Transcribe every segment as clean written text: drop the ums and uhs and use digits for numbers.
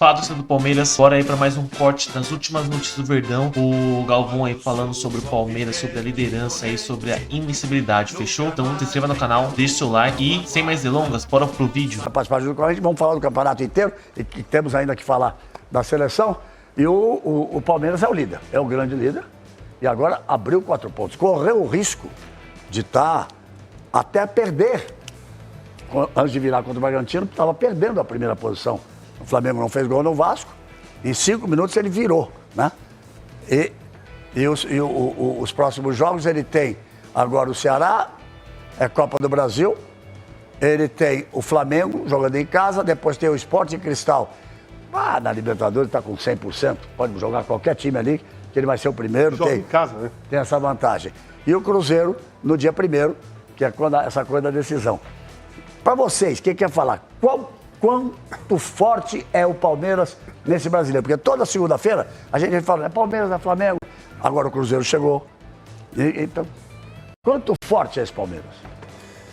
Fala, torcedor do Palmeiras, bora aí para mais um corte das últimas notícias do Verdão. O Galvão aí falando sobre o Palmeiras, sobre a liderança aí, sobre a invencibilidade, fechou? Então se inscreva no canal, deixe seu like e, sem mais delongas, bora pro vídeo. Participar junto com a gente, vamos falar do campeonato inteiro e temos ainda que falar da seleção. E o Palmeiras é o líder, é o grande líder. E agora abriu 4 pontos. Correu o risco de estar até perder. Antes de virar contra o Bragantino, estava perdendo a primeira posição. O Flamengo não fez gol no Vasco. Em 5 minutos ele virou, né? E os próximos jogos ele tem agora o Ceará, é Copa do Brasil. Ele tem o Flamengo jogando em casa, depois tem o Sport Cristal. Na Libertadores está com 100%, pode jogar qualquer time ali, que ele vai ser o primeiro. Joga em casa, né? Tem essa vantagem. E o Cruzeiro no dia 1º, que é essa coisa da decisão. Para vocês, quem quer falar? Quanto forte é o Palmeiras nesse brasileiro? Porque toda segunda-feira a gente fala, é Palmeiras, é Flamengo. Agora o Cruzeiro chegou. Então, quanto forte é esse Palmeiras?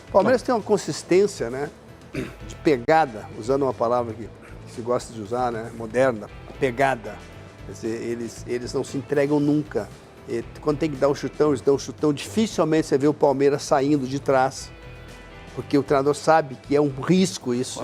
O Palmeiras tem uma consistência, né? De pegada, usando uma palavra que se gosta de usar, né? Moderna, pegada. Quer dizer, eles não se entregam nunca. Quando tem que dar um chutão, eles dão um chutão. Dificilmente você vê o Palmeiras saindo de trás. Porque o treinador sabe que é um risco isso,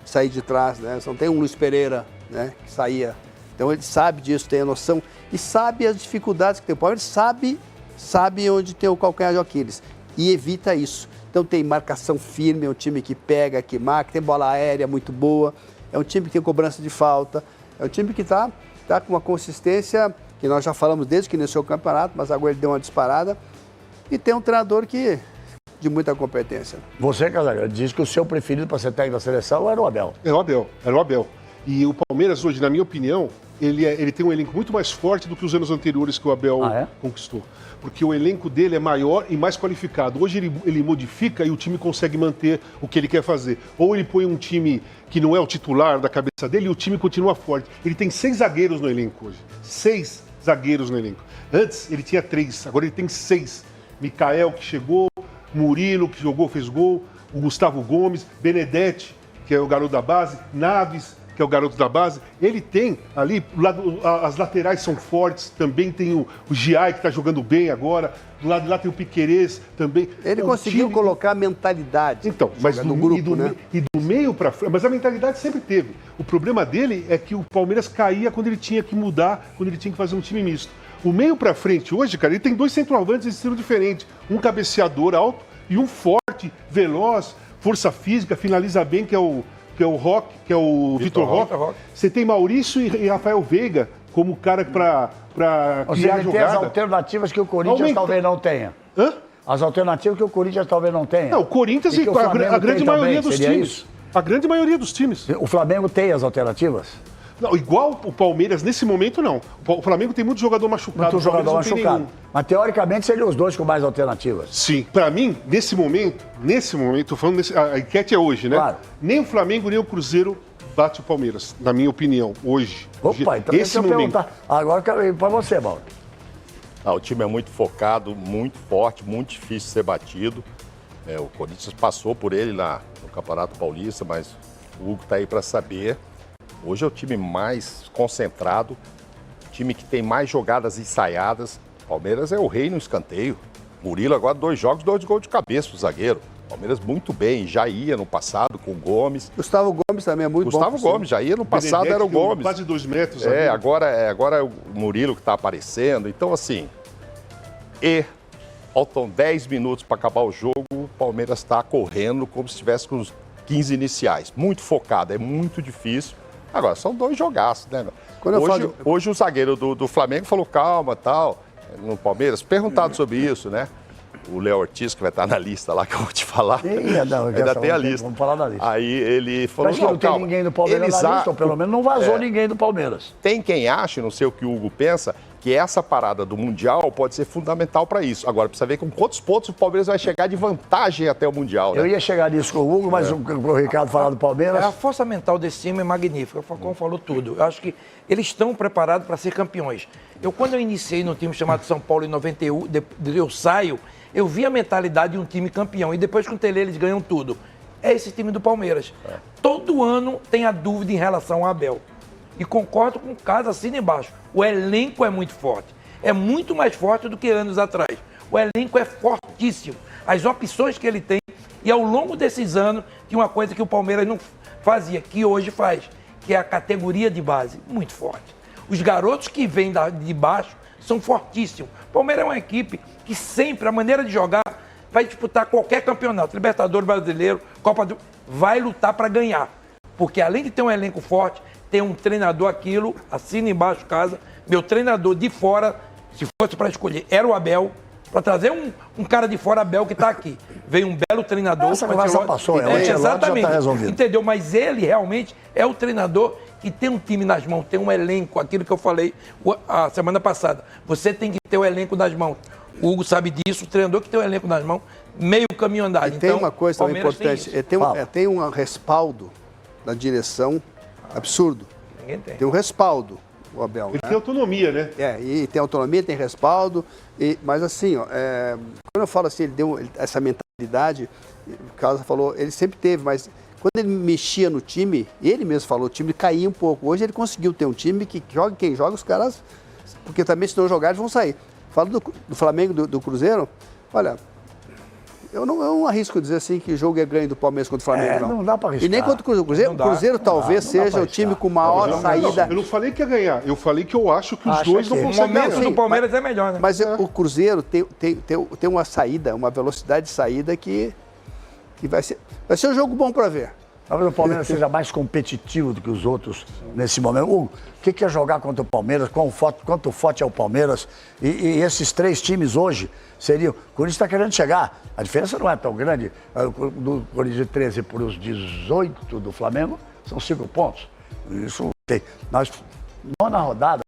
sair de trás, né? Não tem um Luiz Pereira, né, que saía. Então ele sabe disso, tem a noção e sabe as dificuldades que tem. O Palmeiras sabe onde tem o calcanhar de Aquiles e evita isso. Então tem marcação firme, é um time que pega, que marca, tem bola aérea muito boa, é um time que tem cobrança de falta, é um time que está com uma consistência que nós já falamos desde que iniciou o campeonato, mas agora ele deu uma disparada e tem um treinador que de muita competência. Você, Casagrande, disse que o seu preferido para ser técnico da seleção era o Abel. Era o Abel. E o Palmeiras hoje, na minha opinião, ele tem um elenco muito mais forte do que os anos anteriores que o Abel conquistou. Porque o elenco dele é maior e mais qualificado. Hoje ele modifica e o time consegue manter o que ele quer fazer. Ou ele põe um time que não é o titular da cabeça dele e o time continua forte. Ele tem 6 zagueiros no elenco hoje. 6 zagueiros no elenco. Antes ele tinha 3, agora ele tem 6. Micael, que chegou, Murilo, que jogou, fez gol, o Gustavo Gomes, Benedetti, que é o garoto da base, Naves, que é o garoto da base. Ele tem ali, as laterais são fortes, também tem o Giai, que está jogando bem agora, do lado de lá tem o Piquerez também. Ele conseguiu colocar a mentalidade. Então, mas no grupo, né? E do meio para frente, mas a mentalidade sempre teve. O problema dele é que o Palmeiras caía quando ele tinha que mudar, quando ele tinha que fazer um time misto. O meio pra frente hoje, cara, ele tem 2 centroavantes de estilo diferente. Um cabeceador alto e um forte, veloz, força física, finaliza bem, que é o Roque, que é o Vitor Roque. Você tem Maurício e Rafael Veiga como cara pra criar jogada. Tem as alternativas que o Corinthians talvez não tenha. Hã? As alternativas que o Corinthians talvez não tenha. Não, o Corinthians e a grande maioria dos times. Isso? A grande maioria dos times. O Flamengo tem as alternativas? Não, igual o Palmeiras, nesse momento, não. O Flamengo tem muito jogador machucado. Muito jogador machucado. Mas, teoricamente, seriam os dois com mais alternativas. Sim. Para mim, nesse momento, falando a enquete é hoje, né? Claro. Nem o Flamengo, nem o Cruzeiro bate o Palmeiras, na minha opinião, hoje. Opa, então deixa eu perguntar. Agora eu quero ir para você, Mauro. O time é muito focado, muito forte, muito difícil de ser batido. O Corinthians passou por ele no Campeonato Paulista, mas o Hugo está aí para saber. Hoje é o time mais concentrado, time que tem mais jogadas ensaiadas. Palmeiras é o rei no escanteio. Murilo agora 2 jogos, 2 gols de cabeça, o zagueiro. Palmeiras muito bem, já ia no passado com o Gomes. Gustavo Gomes também é muito bom. Gustavo Gomes, já ia no passado, Benedetti, era o Gomes. Quase 2 metros. Agora é o Murilo que está aparecendo. Então, assim, faltam 10 minutos para acabar o jogo, o Palmeiras está correndo como se estivesse com os 15 iniciais. Muito focado, é muito difícil. Agora, são 2 jogaços, né? Hoje o zagueiro do Flamengo falou calma, tal, no Palmeiras. Perguntado sobre isso, né? O Léo Ortiz, que vai estar na lista lá, que eu vou te falar. Ainda tem a lista. Vamos falar da lista. Aí ele falou, mas que não tem ninguém do Palmeiras na lista, ou pelo menos não vazou ninguém do Palmeiras. Tem quem acha, não sei o que o Hugo pensa, que essa parada do Mundial pode ser fundamental para isso. Agora, precisa ver com quantos pontos o Palmeiras vai chegar de vantagem até o Mundial, né? Eu ia chegar nisso com o Hugo, mas o Ricardo falar do Palmeiras... A força mental desse time é magnífica, o Falcão falou tudo. Eu acho que eles estão preparados para ser campeões. Quando eu iniciei no time chamado São Paulo em 91, eu saio, eu vi a mentalidade de um time campeão. E depois com o Tele eles ganham tudo. É esse time do Palmeiras. Todo ano tem a dúvida em relação ao Abel. E concordo com o caso assina embaixo. O elenco é muito forte. É muito mais forte do que anos atrás. O elenco é fortíssimo. As opções que ele tem, e ao longo desses anos, tinha uma coisa que o Palmeiras não fazia, que hoje faz, que é a categoria de base, muito forte. Os garotos que vêm de baixo são fortíssimos. O Palmeiras é uma equipe que sempre, a maneira de jogar, vai disputar qualquer campeonato, Libertadores, Brasileiro, Copa do... vai lutar para ganhar. Porque além de ter um elenco forte, tem um treinador, aquilo, assina embaixo casa, meu treinador de fora, se fosse para escolher, era o Abel, para trazer um cara de fora, Abel, que está aqui. Veio um belo treinador. Essa conversa passou, exatamente. Já tá resolvido. Entendeu? Mas ele realmente é o treinador que tem um time nas mãos, tem um elenco, aquilo que eu falei a semana passada. Você tem que ter o elenco nas mãos. O Hugo sabe disso, o treinador que tem o elenco nas mãos, meio caminho andado. E tem uma coisa também importante, tem um respaldo da direção absurdo. Ninguém tem. Tem um respaldo, o Abel. Ele tem autonomia, né? E tem autonomia, tem respaldo. Mas assim, quando eu falo assim, ele deu essa mentalidade, o Carlos falou, ele sempre teve, mas quando ele mexia no time, ele mesmo falou, o time caía um pouco. Hoje ele conseguiu ter um time que joga, quem joga, os caras, porque também se não jogar, eles vão sair. Falo do Flamengo, do Cruzeiro, olha, eu não arrisco dizer assim que o jogo é ganho do Palmeiras contra o Flamengo, não. Não dá para arriscar. E nem contra o Cruzeiro. O Cruzeiro talvez seja o time com maior saída. Eu não falei que ia ganhar, eu falei que eu acho que os dois não conseguem ganhar. O momento do Palmeiras é melhor, né? Mas o Cruzeiro tem uma saída, uma velocidade de saída que vai ser um jogo bom para ver. Talvez o Palmeiras seja mais competitivo do que os outros nesse momento. Hugo, o que é jogar contra o Palmeiras? Quanto forte é o Palmeiras? E esses três times hoje seriam... O Corinthians está querendo chegar. A diferença não é tão grande. Do Corinthians de 13 para os 18 do Flamengo, são 5 pontos. Isso tem. Nós, nona rodada,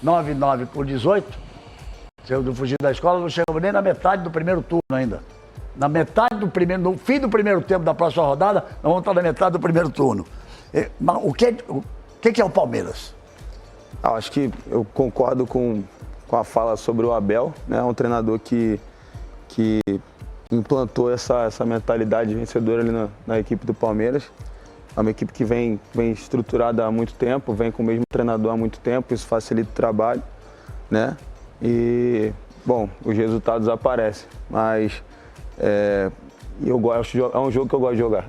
9-9 por 18. Se eu fugir da escola, não chegamos nem na metade do primeiro turno ainda. No fim do primeiro tempo da próxima rodada, nós vamos estar na metade do primeiro turno. O que é o Palmeiras? Acho que eu concordo com a fala sobre o Abel, né? Um treinador que implantou essa mentalidade vencedora ali na equipe do Palmeiras. É uma equipe que vem estruturada há muito tempo, vem com o mesmo treinador há muito tempo, isso facilita o trabalho, né? E, bom, os resultados aparecem, mas... eu gosto é um jogo que eu gosto de jogar.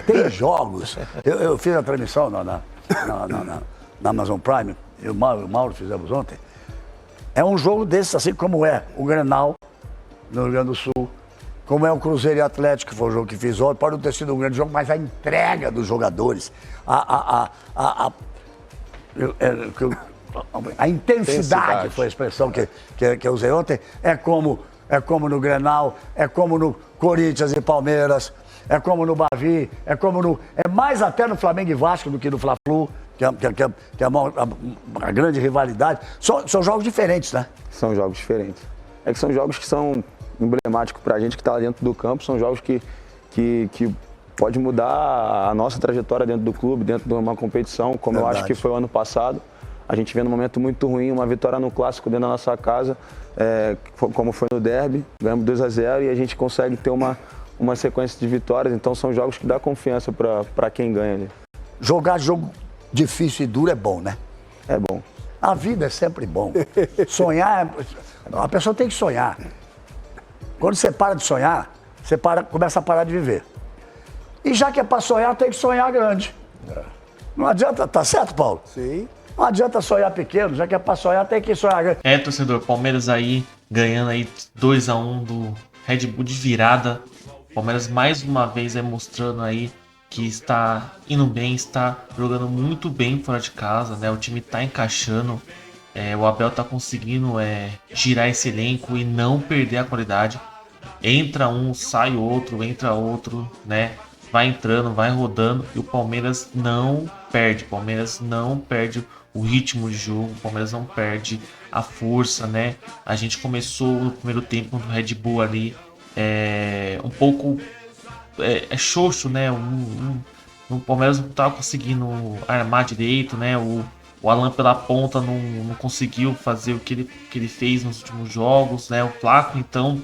Tem jogos. Eu fiz a transmissão na Amazon Prime, eu e o Mauro fizemos ontem. É um jogo desses, assim como é o Grenal no Rio Grande do Sul, como é o Cruzeiro e Atlético, que foi o jogo que fiz ontem. Pode não ter sido um grande jogo, mas a entrega dos jogadores, a intensidade foi a expressão que eu usei ontem, é como no Grenal, é como no Corinthians e Palmeiras, é como no Bavi, é mais até no Flamengo e Vasco do que no Fla-Flu, que é uma grande rivalidade. São jogos diferentes, né? São jogos diferentes. É que são jogos que são emblemáticos pra gente que tá lá dentro do campo, são jogos que pode mudar a nossa trajetória dentro do clube, dentro de uma competição, como eu acho que foi o ano passado. A gente vê num momento muito ruim, uma vitória no Clássico dentro da nossa casa, como foi no Derby, ganhamos 2-0 e a gente consegue ter uma sequência de vitórias, então são jogos que dá confiança para quem ganha ali. Jogar jogo difícil e duro é bom, né? É bom. A vida é sempre bom. Sonhar, a pessoa tem que sonhar. Quando você para de sonhar, você começa a parar de viver. E já que é para sonhar, tem que sonhar grande. Não adianta, tá certo, Paulo? Sim. Não adianta sonhar pequeno, já que é pra sonhar, tem que sonhar grande. Torcedor, Palmeiras aí, ganhando aí 2-1 do Red Bull de virada. Palmeiras mais uma vez aí mostrando aí que está indo bem, está jogando muito bem fora de casa, né? O time tá encaixando, o Abel tá conseguindo girar esse elenco e não perder a qualidade. Entra um, sai outro, entra outro, né? Vai entrando, vai rodando e o Palmeiras não perde. O Palmeiras não perde o ritmo de jogo, o Palmeiras não perde a força, né? A gente começou no primeiro tempo contra o Red Bull ali um pouco xoxo, né? O Palmeiras não estava conseguindo armar direito, né? O Alan pela ponta não conseguiu fazer o que ele fez nos últimos jogos, né? O Flaco, então,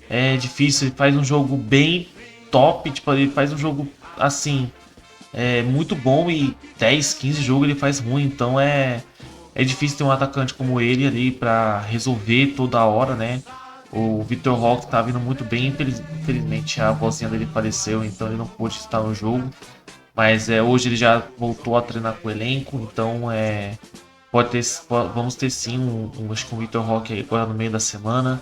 é difícil. Ele faz um jogo bem top, tipo, ele faz um jogo assim, muito bom e 10, 15 jogos ele faz ruim, então é difícil ter um atacante como ele ali para resolver toda hora, né? O Vitor Roque tá vindo muito bem, infelizmente a vozinha dele faleceu, então ele não pôde estar no jogo. Mas hoje ele já voltou a treinar com o elenco, então vamos ter sim acho que um Vitor Roque aí agora no meio da semana.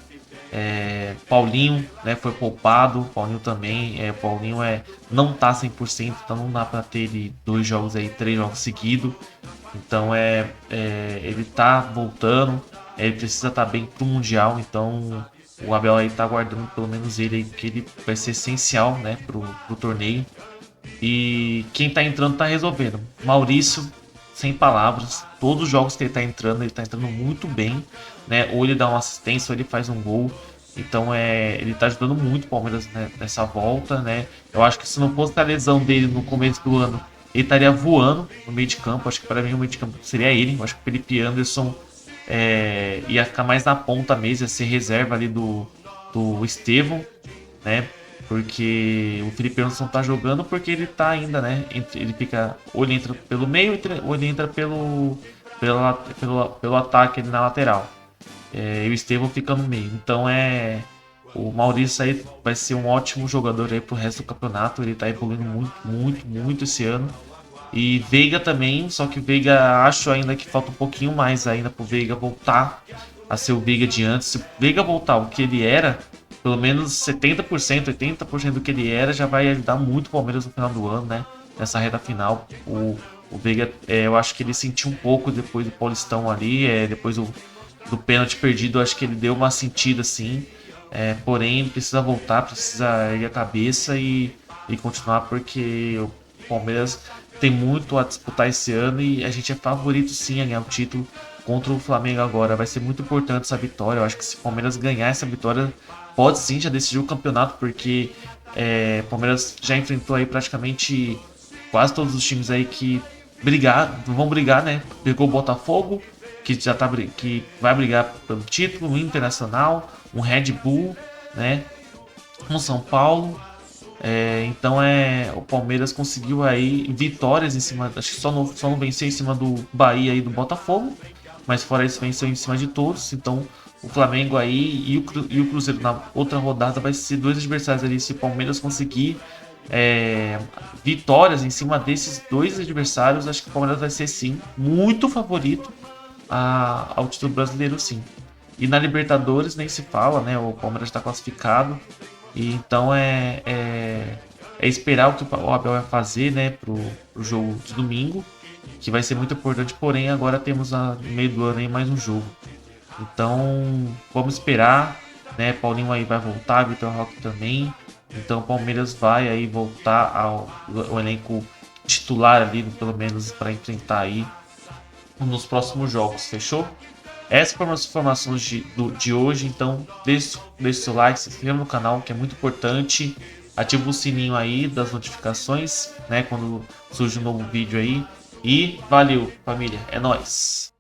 Paulinho, né, foi poupado, Paulinho também, Paulinho não tá 100%, então não dá para ter ele 2 jogos aí, 3 jogos seguidos. Então ele tá voltando, ele precisa estar bem pro Mundial, então o Abel aí tá aguardando pelo menos ele aí, porque ele vai ser essencial, né, pro torneio. E quem tá entrando tá resolvendo. Maurício, sem palavras, todos os jogos que ele tá entrando muito bem, né? Ou ele dá uma assistência, ou ele faz um gol. Então ele tá ajudando muito o Palmeiras, né, nessa volta, né? Eu acho que se não fosse a lesão dele no começo do ano, ele estaria voando no meio de campo. Acho que para mim o meio de campo seria ele. Eu acho que o Felipe Anderson ia ficar mais na ponta mesmo, ia ser reserva ali do Estevão, né? Porque o Felipe Anderson tá jogando porque ele tá ainda, né? Ele fica, ou ele entra pelo meio, ou ele entra pelo ataque ali na lateral. E o Estevão fica no meio. Então o Maurício aí vai ser um ótimo jogador aí pro resto do campeonato. Ele tá evoluindo muito, muito, muito esse ano. E Veiga também, só que o Veiga acho ainda que falta um pouquinho mais ainda pro Veiga voltar a ser o Veiga de antes. Se o Veiga voltar o que ele era, pelo menos 70%, 80% do que ele era, já vai ajudar muito o Palmeiras no final do ano, né? Nessa reta final. O Veiga, eu acho que ele sentiu um pouco depois do Paulistão ali, depois do pênalti perdido, eu acho que ele deu uma sentida assim. Porém, precisa voltar, precisa erguer a cabeça e continuar, porque o Palmeiras tem muito a disputar esse ano e a gente é favorito sim a ganhar o título contra o Flamengo agora. Vai ser muito importante essa vitória. Eu acho que se o Palmeiras ganhar essa vitória, pode sim já decidir o campeonato, porque o Palmeiras já enfrentou aí praticamente quase todos os times aí que vão brigar, né? Pegou o Botafogo, que que vai brigar pelo título, um Internacional, um Red Bull, né? Um São Paulo. Então o Palmeiras conseguiu aí vitórias em cima, acho que só não venceu em cima do Bahia e do Botafogo, mas fora isso venceu em cima de todos. Então o Flamengo aí e o Cruzeiro na outra rodada vai ser 2 adversários ali. Se o Palmeiras conseguir vitórias em cima desses 2 adversários, acho que o Palmeiras vai ser sim muito favorito ao título brasileiro, sim. E na Libertadores nem se fala, né? O Palmeiras está classificado. E então esperar o que o Abel vai fazer, né, pro jogo de domingo, que vai ser muito importante. Porém, agora temos no meio do ano aí mais um jogo. Então, vamos esperar, né? Paulinho aí vai voltar, Vitor Roque também. Então, o Palmeiras vai aí voltar ao elenco titular ali, pelo menos para enfrentar aí nos próximos jogos, fechou? Essas foram as informações de hoje, então deixe seu like, se inscreva no canal, que é muito importante. Ativa o sininho aí das notificações, né, quando surge um novo vídeo aí. E valeu, família, é nóis!